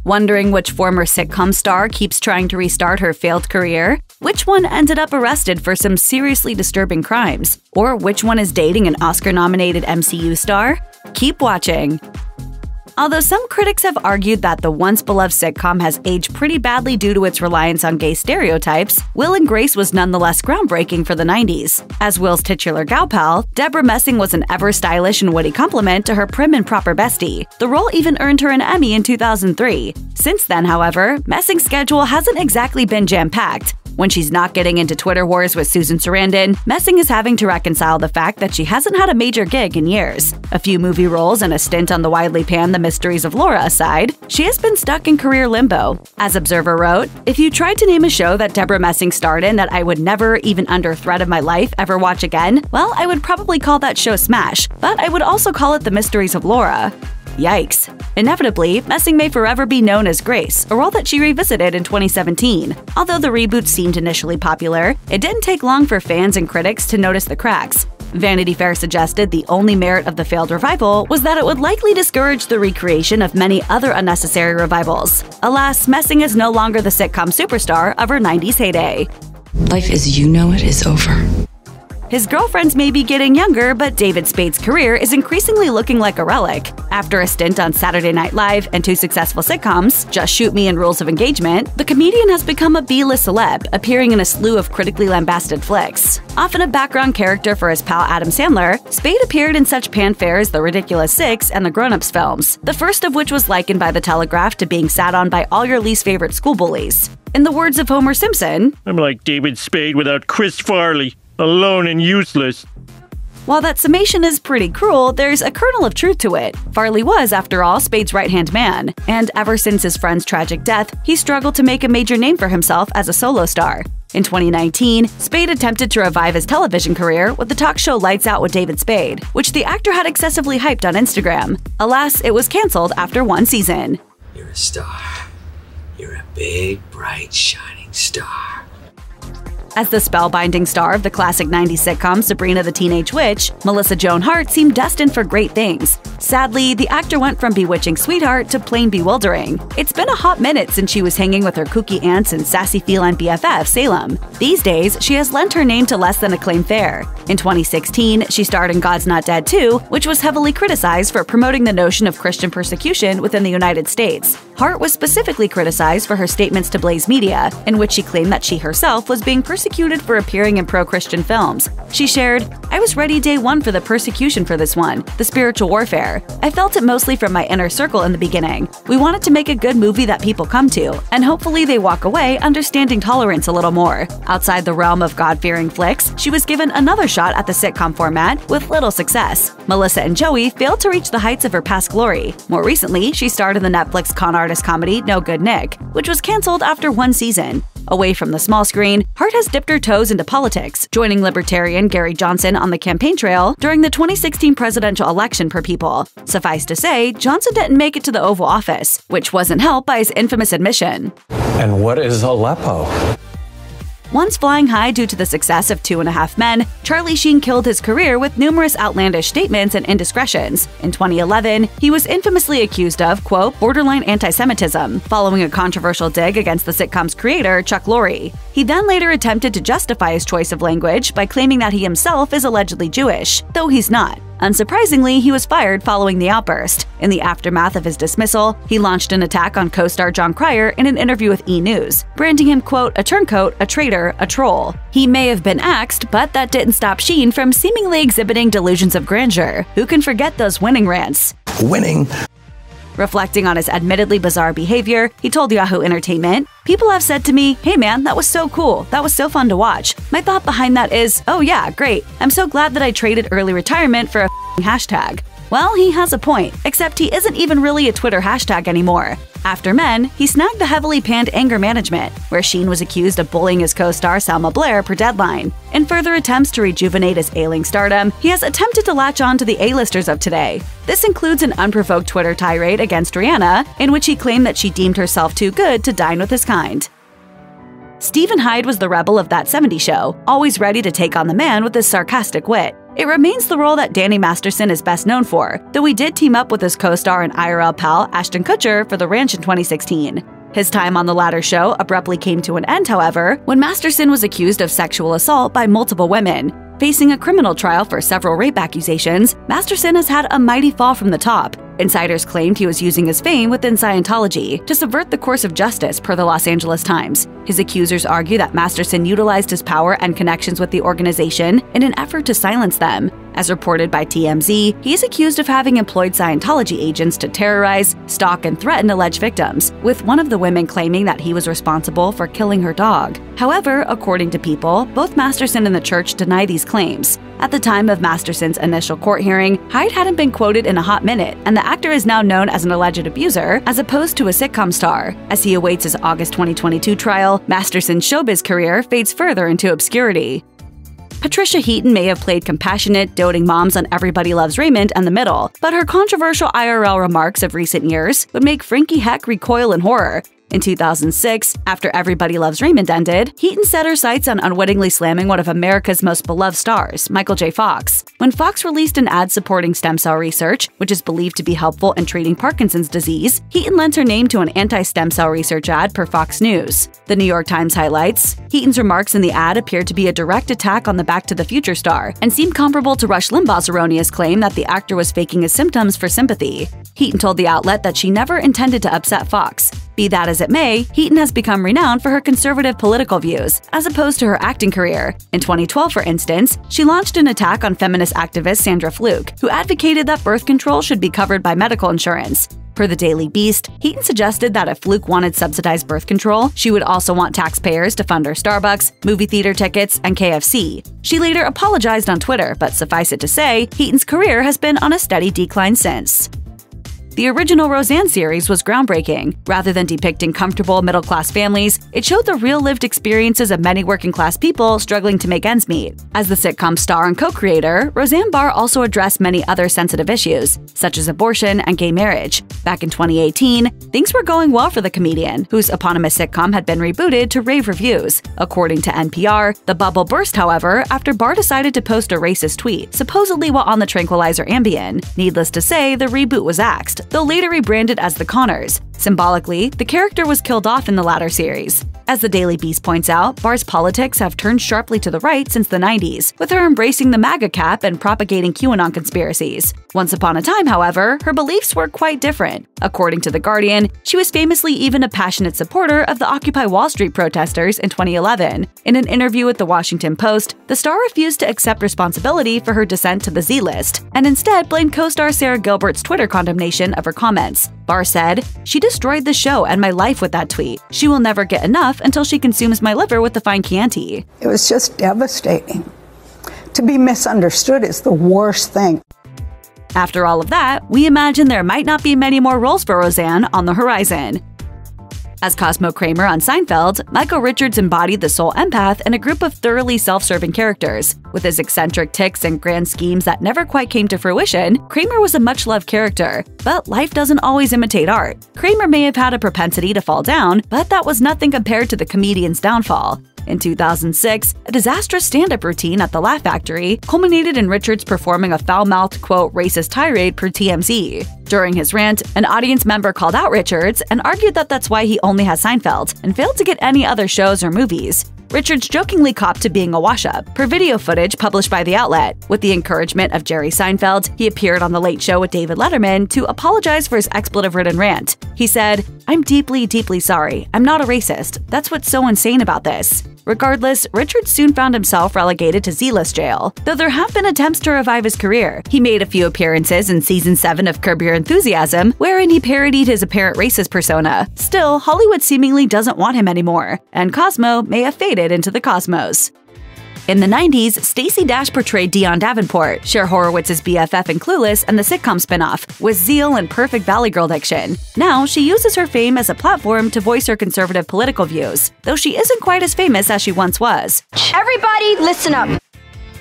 Wondering which former sitcom star keeps trying to restart her failed career? Which one ended up arrested for some seriously disturbing crimes? Or which one is dating an Oscar-nominated MCU star? Keep watching! Although some critics have argued that the once-beloved sitcom has aged pretty badly due to its reliance on gay stereotypes, Will and Grace was nonetheless groundbreaking for the 90s. As Will's titular gal pal, Debra Messing was an ever-stylish and witty compliment to her prim and proper bestie. The role even earned her an Emmy in 2003. Since then, however, Messing's schedule hasn't exactly been jam-packed. When she's not getting into Twitter wars with Susan Sarandon, Messing is having to reconcile the fact that she hasn't had a major gig in years. A few movie roles and a stint on the widely panned The Mysteries of Laura aside, she has been stuck in career limbo. As Observer wrote, "If you tried to name a show that Debra Messing starred in that I would never, even under threat of my life, ever watch again, well, I would probably call that show smash, but I would also call it The Mysteries of Laura." Yikes. Inevitably, Messing may forever be known as Grace, a role that she revisited in 2017. Although the reboot seemed initially popular, it didn't take long for fans and critics to notice the cracks. Vanity Fair suggested the only merit of the failed revival was that it would likely discourage the recreation of many other unnecessary revivals. Alas, Messing is no longer the sitcom superstar of her 90s heyday. Life as you know it is over. His girlfriends may be getting younger, but David Spade's career is increasingly looking like a relic. After a stint on Saturday Night Live and 2 successful sitcoms, Just Shoot Me and Rules of Engagement, the comedian has become a B-list celeb, appearing in a slew of critically lambasted flicks. Often a background character for his pal Adam Sandler, Spade appeared in such fanfare as The Ridiculous Six and the Grown Ups films, the first of which was likened by The Telegraph to being sat on by all your least favorite school bullies. In the words of Homer Simpson, "I'm like David Spade without Chris Farley. Alone and useless." While that summation is pretty cruel, there's a kernel of truth to it. Farley was, after all, Spade's right-hand man, and ever since his friend's tragic death, he struggled to make a major name for himself as a solo star. In 2019, Spade attempted to revive his television career with the talk show Lights Out with David Spade, which the actor had excessively hyped on Instagram. Alas, it was canceled after 1 season. You're a star. You're a big, bright, shining star. As the spellbinding star of the classic 90s sitcom Sabrina the Teenage Witch, Melissa Joan Hart seemed destined for great things. Sadly, the actor went from bewitching sweetheart to plain bewildering. It's been a hot minute since she was hanging with her kooky aunts and sassy feline BFF, Salem. These days, she has lent her name to less than acclaimed fare. In 2016, she starred in God's Not Dead 2, which was heavily criticized for promoting the notion of Christian persecution within the United States. Hart was specifically criticized for her statements to Blaze Media, in which she claimed that she herself was being persecuted for appearing in pro-Christian films. She shared, "I was ready day one for the persecution for this one, the spiritual warfare. I felt it mostly from my inner circle in the beginning. We wanted to make a good movie that people come to, and hopefully they walk away understanding tolerance a little more." Outside the realm of God-fearing flicks, she was given another shot at the sitcom format with little success. Melissa and Joey failed to reach the heights of her past glory. More recently, she starred in the Netflix con artist comedy No Good Nick, which was canceled after 1 season. Away from the small screen, Hart has dipped her toes into politics, joining Libertarian Gary Johnson on the campaign trail during the 2016 presidential election per People. Suffice to say, Johnson didn't make it to the Oval Office, which wasn't helped by his infamous admission. And what is Aleppo? Once flying high due to the success of 2.5 Men, Charlie Sheen killed his career with numerous outlandish statements and indiscretions. In 2011, he was infamously accused of, quote, borderline anti-Semitism, following a controversial dig against the sitcom's creator, Chuck Lorre. He then later attempted to justify his choice of language by claiming that he himself is allegedly Jewish, though he's not. Unsurprisingly, he was fired following the outburst. In the aftermath of his dismissal, he launched an attack on co-star Jon Cryer in an interview with E! News, branding him, quote, a turncoat, a traitor, a troll. He may have been axed, but that didn't stop Sheen from seemingly exhibiting delusions of grandeur. Who can forget those winning rants? Winning. Reflecting on his admittedly bizarre behavior, he told Yahoo Entertainment, "People have said to me, hey man, that was so cool, that was so fun to watch. My thought behind that is, oh yeah, great. I'm so glad that I traded early retirement for a hashtag." Well, he has a point, except he isn't even really a Twitter hashtag anymore. After Men, he snagged the heavily panned Anger Management, where Sheen was accused of bullying his co-star Selma Blair per Deadline. In further attempts to rejuvenate his ailing stardom, he has attempted to latch on to the A-listers of today. This includes an unprovoked Twitter tirade against Rihanna, in which he claimed that she deemed herself too good to dine with his kind. Stephen Hyde was the rebel of That 70s Show, always ready to take on the man with his sarcastic wit. It remains the role that Danny Masterson is best known for, though he did team up with his co-star and IRL pal Ashton Kutcher for The Ranch in 2016. His time on the latter show abruptly came to an end, however, when Masterson was accused of sexual assault by multiple women. Facing a criminal trial for several rape accusations, Masterson has had a mighty fall from the top. Insiders claimed he was using his fame within Scientology to subvert the course of justice, per the Los Angeles Times. His accusers argue that Masterson utilized his power and connections with the organization in an effort to silence them. As reported by TMZ, he is accused of having employed Scientology agents to terrorize, stalk, and threaten alleged victims, with one of the women claiming that he was responsible for killing her dog. However, according to People, both Masterson and the church deny these claims. At the time of Masterson's initial court hearing, Hyde hadn't been quoted in a hot minute, and the actor is now known as an alleged abuser as opposed to a sitcom star. As he awaits his August 2022 trial, Masterson's showbiz career fades further into obscurity. Patricia Heaton may have played compassionate, doting moms on Everybody Loves Raymond and The Middle, but her controversial IRL remarks of recent years would make Frankie Heck recoil in horror. In 2006, after Everybody Loves Raymond ended, Heaton set her sights on unwittingly slamming one of America's most beloved stars, Michael J. Fox. When Fox released an ad supporting stem cell research, which is believed to be helpful in treating Parkinson's disease, Heaton lent her name to an anti-stem cell research ad per Fox News. The New York Times highlights, Heaton's remarks in the ad appeared to be a direct attack on the Back to the Future star and seemed comparable to Rush Limbaugh's erroneous claim that the actor was faking his symptoms for sympathy. Heaton told the outlet that she never intended to upset Fox. Be that as it may, Heaton has become renowned for her conservative political views, as opposed to her acting career. In 2012, for instance, she launched an attack on feminist activist Sandra Fluke, who advocated that birth control should be covered by medical insurance. Per the Daily Beast, Heaton suggested that if Fluke wanted subsidized birth control, she would also want taxpayers to fund her Starbucks, movie theater tickets, and KFC. She later apologized on Twitter, but suffice it to say, Heaton's career has been on a steady decline since. The original Roseanne series was groundbreaking. Rather than depicting comfortable middle-class families, it showed the real lived experiences of many working-class people struggling to make ends meet. As the sitcom star and co-creator, Roseanne Barr also addressed many other sensitive issues, such as abortion and gay marriage. Back in 2018, things were going well for the comedian, whose eponymous sitcom had been rebooted to rave reviews. According to NPR, the bubble burst, however, after Barr decided to post a racist tweet, supposedly while on the tranquilizer Ambien. Needless to say, the reboot was axed, though later rebranded as The Connors. Symbolically, the character was killed off in the latter series. As the Daily Beast points out, Barr's politics have turned sharply to the right since the 90s, with her embracing the MAGA cap and propagating QAnon conspiracies. Once upon a time, however, her beliefs were quite different. According to The Guardian, she was famously even a passionate supporter of the Occupy Wall Street protesters in 2011. In an interview with The Washington Post, the star refused to accept responsibility for her descent to the Z-list, and instead blamed co-star Sarah Gilbert's Twitter condemnation of her comments. Barr said, "She destroyed the show and my life with that tweet. She will never get enough until she consumes my liver with the fine Chianti." It was just devastating. To be misunderstood is the worst thing. After all of that, we imagine there might not be many more roles for Roseanne on the horizon. As Cosmo Kramer on Seinfeld, Michael Richards embodied the sole empath in a group of thoroughly self-serving characters. With his eccentric tics and grand schemes that never quite came to fruition, Kramer was a much-loved character. But life doesn't always imitate art. Kramer may have had a propensity to fall down, but that was nothing compared to the comedian's downfall. In 2006, a disastrous stand-up routine at the Laugh Factory culminated in Richards performing a foul-mouthed, quote, racist tirade per TMZ. During his rant, an audience member called out Richards and argued that that's why he only has Seinfeld and failed to get any other shows or movies. Richards jokingly copped to being a wash-up, per video footage published by the outlet. With the encouragement of Jerry Seinfeld, he appeared on The Late Show with David Letterman to apologize for his expletive-ridden rant. He said, "I'm deeply, deeply sorry. I'm not a racist. That's what's so insane about this." Regardless, Richards soon found himself relegated to Z-list jail. Though there have been attempts to revive his career, he made a few appearances in Season 7 of Curb Your Enthusiasm, wherein he parodied his apparent racist persona. Still, Hollywood seemingly doesn't want him anymore, and Cosmo may have faded into the cosmos. In the 90s, Stacey Dash portrayed Dionne Davenport, Cher Horowitz's BFF in Clueless and the Sitcom spinoff, with zeal and perfect Valley Girl diction. Now, she uses her fame as a platform to voice her conservative political views, though she isn't quite as famous as she once was. Everybody, listen up.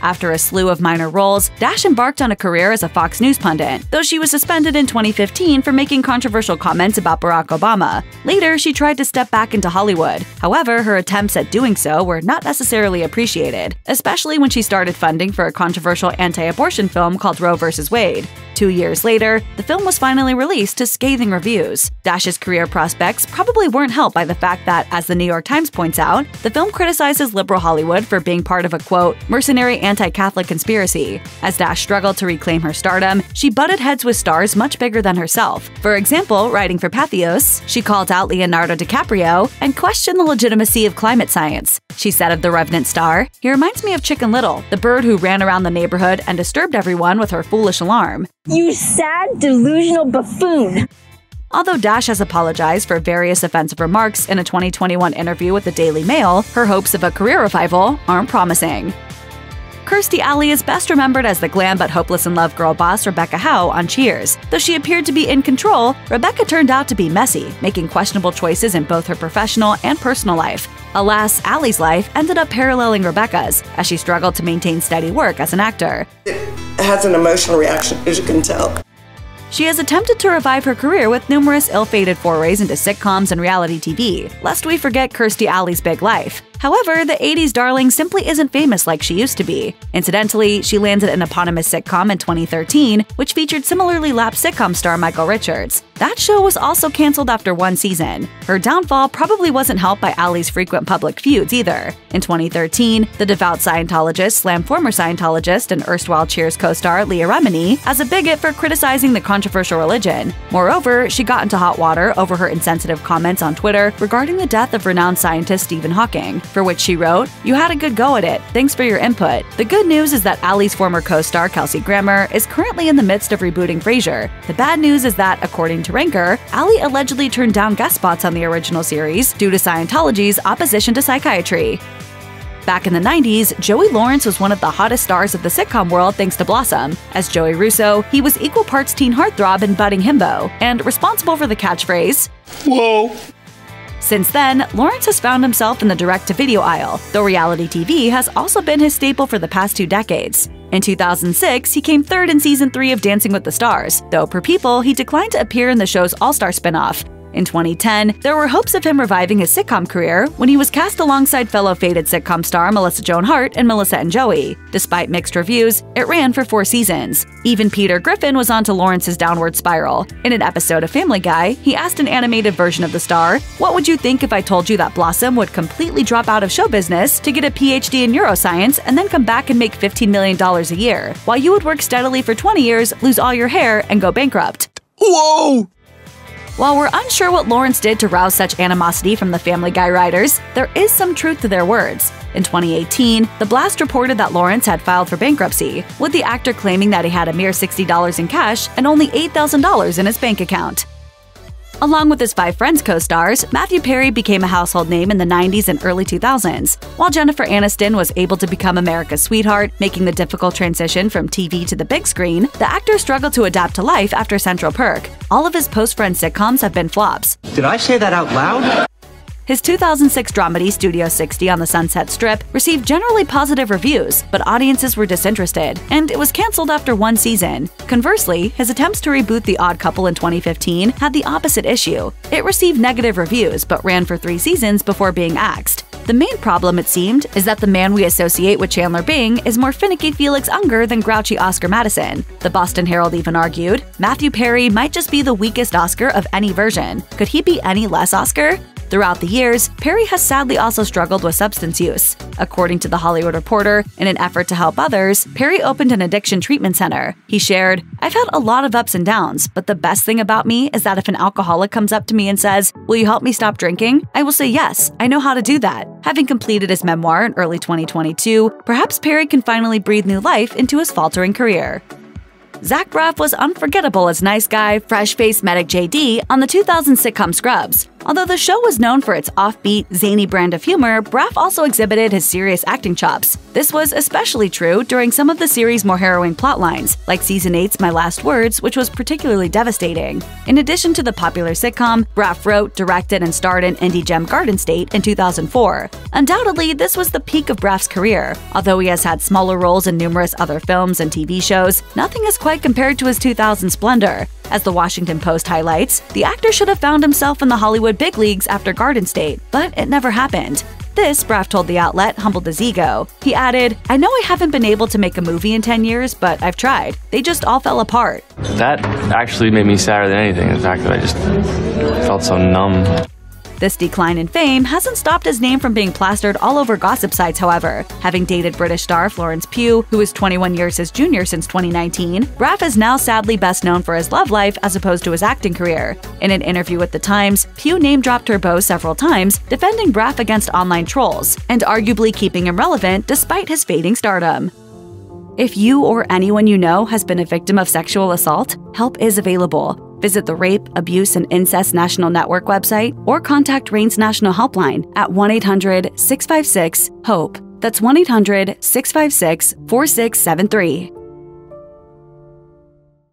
After a slew of minor roles, Dash embarked on a career as a Fox News pundit, though she was suspended in 2015 for making controversial comments about Barack Obama. Later, she tried to step back into Hollywood. However, her attempts at doing so were not necessarily appreciated, especially when she started funding for a controversial anti-abortion film called Roe v. Wade. 2 years later, the film was finally released to scathing reviews. Dash's career prospects probably weren't helped by the fact that, as the New York Times points out, the film criticizes liberal Hollywood for being part of a, quote, mercenary anti-Catholic conspiracy. As Dash struggled to reclaim her stardom, she butted heads with stars much bigger than herself. For example, writing for Pathos, she called out Leonardo DiCaprio and questioned the legitimacy of climate science. She said of the Revenant star, "He reminds me of Chicken Little, the bird who ran around the neighborhood and disturbed everyone with her foolish alarm." You sad, delusional buffoon. Although Dash has apologized for various offensive remarks in a 2021 interview with the Daily Mail, her hopes of a career revival aren't promising. Kirstie Alley is best remembered as the glam but hopeless in love girl boss Rebecca Howe on Cheers. Though she appeared to be in control, Rebecca turned out to be messy, making questionable choices in both her professional and personal life. Alas, Alley's life ended up paralleling Rebecca's, as she struggled to maintain steady work as an actor. It has an emotional reaction, as you can tell. She has attempted to revive her career with numerous ill-fated forays into sitcoms and reality TV, lest we forget Kirstie Alley's big life. However, the 80s darling simply isn't famous like she used to be. Incidentally, she landed an eponymous sitcom in 2013, which featured similarly lapsed sitcom star Michael Richards. That show was also canceled after one season. Her downfall probably wasn't helped by Alley's frequent public feuds either. In 2013, the devout Scientologist slammed former Scientologist and erstwhile Cheers co-star Leah Remini as a bigot for criticizing the controversial religion. Moreover, she got into hot water over her insensitive comments on Twitter regarding the death of renowned scientist Stephen Hawking, for which she wrote, "You had a good go at it. Thanks for your input." The good news is that Alley's former co-star Kelsey Grammer is currently in the midst of rebooting Frasier. The bad news is that, according to Ranker, Alley allegedly turned down guest spots on the original series due to Scientology's opposition to psychiatry. Back in the 90s, Joey Lawrence was one of the hottest stars of the sitcom world thanks to Blossom. As Joey Russo, he was equal parts teen heartthrob and budding himbo, and responsible for the catchphrase, "Whoa." Since then, Lawrence has found himself in the direct-to-video aisle, though reality TV has also been his staple for the past 2 decades. In 2006, he came third in Season 3 of Dancing with the Stars, though per People, he declined to appear in the show's All-Star spin-off. In 2010, there were hopes of him reviving his sitcom career when he was cast alongside fellow fated sitcom star Melissa Joan Hart in Melissa and Joey. Despite mixed reviews, it ran for 4 seasons. Even Peter Griffin was onto Lawrence's downward spiral. In an episode of Family Guy, he asked an animated version of the star, "What would you think if I told you that Blossom would completely drop out of show business to get a PhD in neuroscience and then come back and make $15 million a year, while you would work steadily for 20 years, lose all your hair, and go bankrupt?" Whoa! While we're unsure what Lawrence did to rouse such animosity from the Family Guy writers, there is some truth to their words. In 2018, The Blast reported that Lawrence had filed for bankruptcy, with the actor claiming that he had a mere $60 in cash and only $8,000 in his bank account. Along with his 5 Friends co-stars, Matthew Perry became a household name in the 90s and early 2000s, while Jennifer Aniston was able to become America's sweetheart, making the difficult transition from TV to the big screen. The actor struggled to adapt to life after Central Perk. All of his post-Friends sitcoms have been flops. Did I say that out loud? His 2006 dramedy Studio 60 on the Sunset Strip received generally positive reviews, but audiences were disinterested, and it was canceled after 1 season. Conversely, his attempts to reboot The Odd Couple in 2015 had the opposite issue. It received negative reviews, but ran for 3 seasons before being axed. The main problem, it seemed, is that the man we associate with Chandler Bing is more finicky Felix Unger than grouchy Oscar Madison. The Boston Herald even argued, Matthew Perry might just be the weakest Oscar of any version. Could he be any less Oscar? Throughout the years, Perry has sadly also struggled with substance use. According to The Hollywood Reporter, in an effort to help others, Perry opened an addiction treatment center. He shared, "I've had a lot of ups and downs, but the best thing about me is that if an alcoholic comes up to me and says, 'Will you help me stop drinking?' I will say yes, I know how to do that." Having completed his memoir in early 2022, perhaps Perry can finally breathe new life into his faltering career. Zach Braff was unforgettable as nice guy, fresh-faced medic JD on the 2000 sitcom Scrubs. Although the show was known for its offbeat, zany brand of humor, Braff also exhibited his serious acting chops. This was especially true during some of the series' more harrowing plotlines, like Season 8's My Last Words, which was particularly devastating. In addition to the popular sitcom, Braff wrote, directed, and starred in indie gem Garden State in 2004. Undoubtedly, this was the peak of Braff's career. Although he has had smaller roles in numerous other films and TV shows, nothing is quite compared to his 2000 splendor. As the Washington Post highlights, the actor should have found himself in the Hollywood big leagues after Garden State, but it never happened. This, Braff told the outlet, humbled his ego. He added, "I know I haven't been able to make a movie in 10 years, but I've tried. They just all fell apart." That actually made me sadder than anything, the fact that I just felt so numb. This decline in fame hasn't stopped his name from being plastered all over gossip sites, however. Having dated British star Florence Pugh, who is 21 years his junior since 2019, Braff is now sadly best known for his love life as opposed to his acting career. In an interview with The Times, Pugh name-dropped her beau several times, defending Braff against online trolls, and arguably keeping him relevant despite his fading stardom. If you or anyone you know has been a victim of sexual assault, help is available. Visit the Rape, Abuse, and Incest National Network website or contact RAIN's National Helpline at 1-800-656-HOPE. That's 1-800-656-4673.